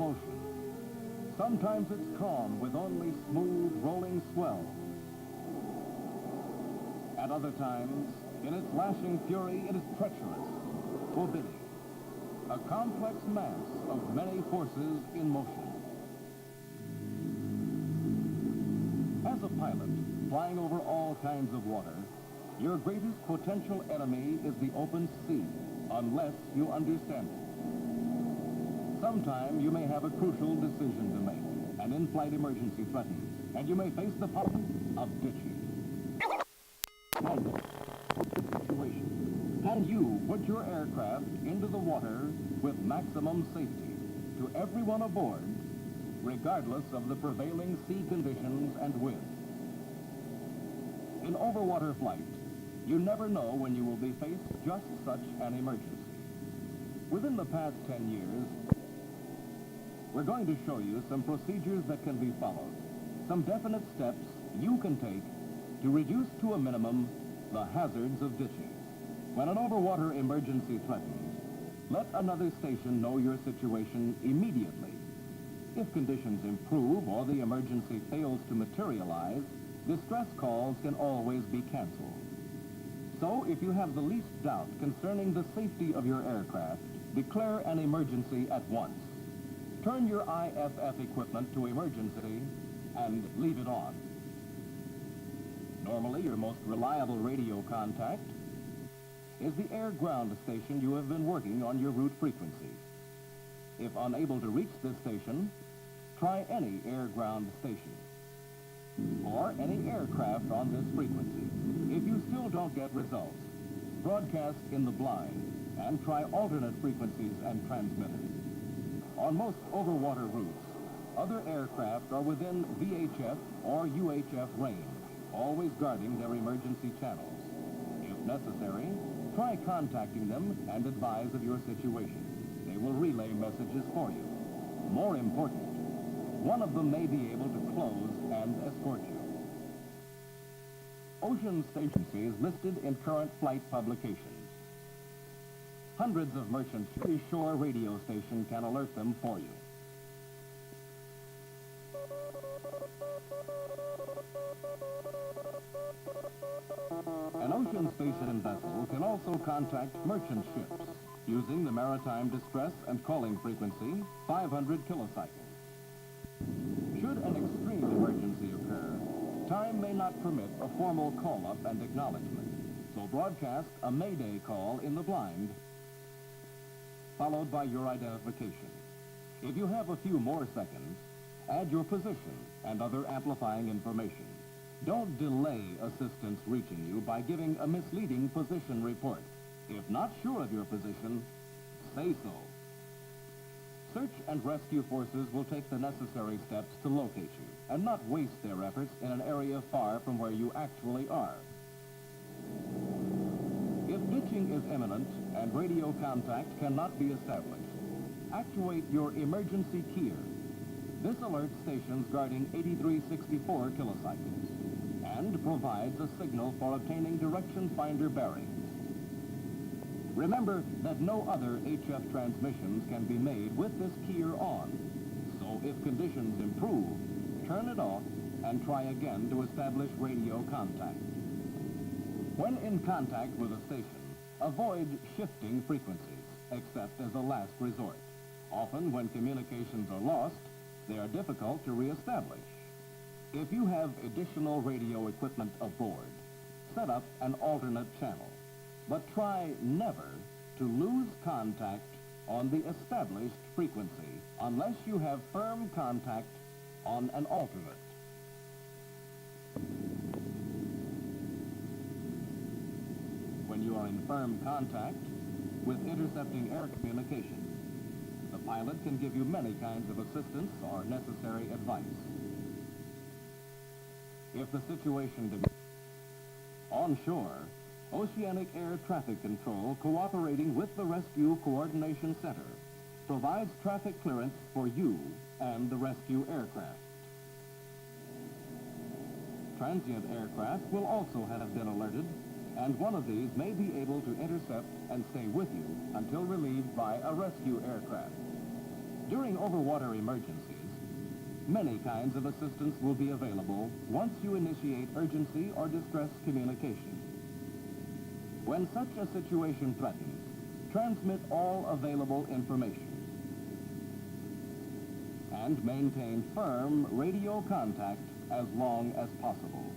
of ocean. Sometimes it's calm with only smooth, rolling swell. At other times, in its lashing fury, it is treacherous, forbidding. A complex mass of many forces in motion. As a pilot, flying over all kinds of water, your greatest potential enemy is the open sea, unless you understand it. Sometime you may have a crucial decision to make. An in-flight emergency threatens, and you may face the problem of ditching. Situation. Can you put your aircraft into the water with maximum safety to everyone aboard, regardless of the prevailing sea conditions and wind? In overwater flight, you never know when you will be faced just such an emergency. Within the past 10 years, we're going to show you some procedures that can be followed, some definite steps you can take to reduce to a minimum the hazards of ditching. When an overwater emergency threatens, let another station know your situation immediately. If conditions improve or the emergency fails to materialize, distress calls can always be canceled. So, if you have the least doubt concerning the safety of your aircraft, declare an emergency at once. Turn your IFF equipment to emergency and leave it on. Normally, your most reliable radio contact is the air-ground station you have been working on your route frequency. If unable to reach this station, try any air-ground station or any aircraft on this frequency. If you still don't get results, broadcast in the blind and try alternate frequencies and transmitters. On most overwater routes, other aircraft are within VHF or UHF range, always guarding their emergency channels. If necessary, try contacting them and advise of your situation. They will relay messages for you. More important, one of them may be able to close and escort you. Ocean Station is listed in current flight publications. Hundreds of merchant shore radio station can alert them for you. An ocean station vessel can also contact merchant ships using the maritime distress and calling frequency 500 kilocycles. Should an extreme emergency occur, time may not permit a formal call-up and acknowledgement, so broadcast a Mayday call in the blind, followed by your identification. If you have a few more seconds, add your position and other amplifying information. Don't delay assistance reaching you by giving a misleading position report. If not sure of your position, say so. Search and rescue forces will take the necessary steps to locate you and not waste their efforts in an area far from where you actually are. If ditching is imminent and radio contact cannot be established, actuate your emergency keyer. This alerts stations guarding 8364 kilocycles and provides a signal for obtaining direction finder bearings. Remember that no other HF transmissions can be made with this keyer on, so if conditions improve, turn it off and try again to establish radio contact. When in contact with a station, avoid shifting frequencies, except as a last resort. Often when communications are lost, they are difficult to reestablish. If you have additional radio equipment aboard, set up an alternate channel, but try never to lose contact on the established frequency unless you have firm contact on an alternate. When you are in firm contact with intercepting air communications, the pilot can give you many kinds of assistance or necessary advice. If the situation demands, on shore, Oceanic Air Traffic Control, cooperating with the Rescue Coordination Center, provides traffic clearance for you and the rescue aircraft. Transient aircraft will also have been alerted, and one of these may be able to intercept and stay with you until relieved by a rescue aircraft. During overwater emergencies, many kinds of assistance will be available once you initiate urgency or distress communication. When such a situation threatens, transmit all available information and maintain firm radio contact as long as possible.